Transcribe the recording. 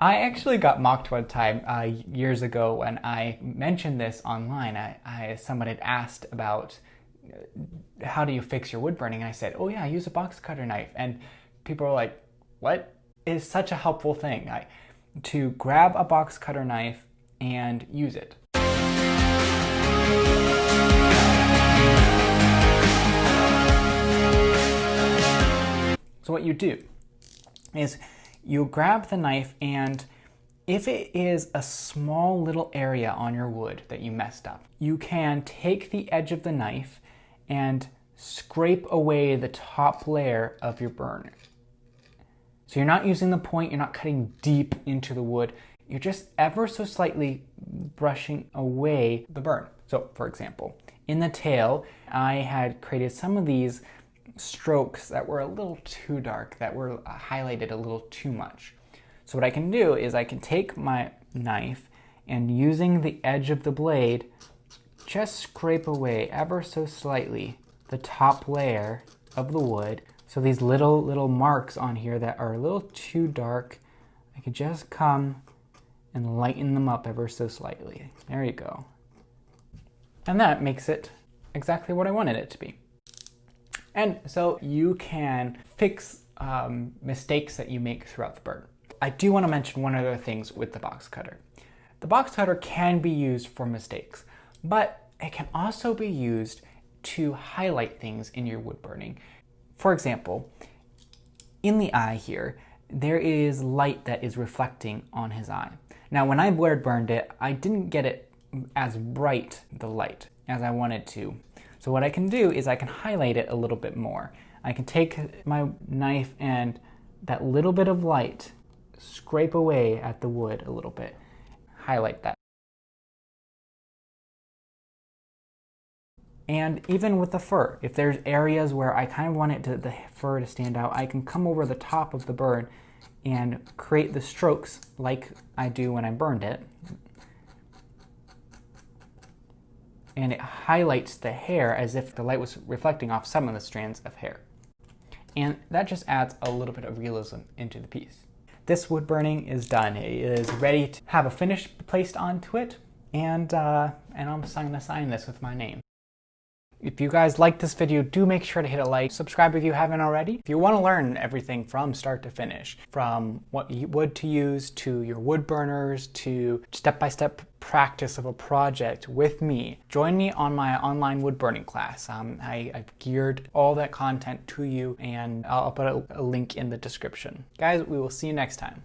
I actually got mocked one time years ago when I mentioned this online. Someone had asked about how do you fix your wood burning? And I said, oh yeah, I use a box cutter knife. And people were like, what? It is such a helpful thing to grab a box cutter knife and use it. So what you do is you grab the knife, and if it is a small little area on your wood that you messed up, you can take the edge of the knife and scrape away the top layer of your burn. So you're not using the point, you're not cutting deep into the wood, you're just ever so slightly brushing away the burn. So for example, in the tail, I had created some of these strokes that were a little too dark, that were highlighted a little too much. So what I can do is I can take my knife and using the edge of the blade, just scrape away ever so slightly the top layer of the wood. So these little marks on here that are a little too dark, I can just come and lighten them up ever so slightly. There you go. And that makes it exactly what I wanted it to be. And so you can fix mistakes that you make throughout the burn. I do want to mention one other thing with the box cutter. The box cutter can be used for mistakes, but it can also be used to highlight things in your wood burning. For example, in the eye here, there is light that is reflecting on his eye. Now, when I wood burned it, I didn't get it as bright, the light, as I wanted to. So what I can do is I can highlight it a little bit more. I can take my knife and that little bit of light, scrape away at the wood a little bit, highlight that. And even with the fur, if there's areas where I kind of want the fur to stand out, I can come over the top of the burn and create the strokes like I do when I burned it. And it highlights the hair as if the light was reflecting off some of the strands of hair. And that just adds a little bit of realism into the piece. This wood burning is done. It is ready to have a finish placed onto it, and I'm going to sign this with my name. If you guys like this video, do make sure to hit a like, subscribe if you haven't already. If you want to learn everything from start to finish, from what wood to use, to your wood burners, to step-by-step practice of a project with me, join me on my online wood burning class. I've geared all that content to you, and I'll put a link in the description. Guys, we will see you next time.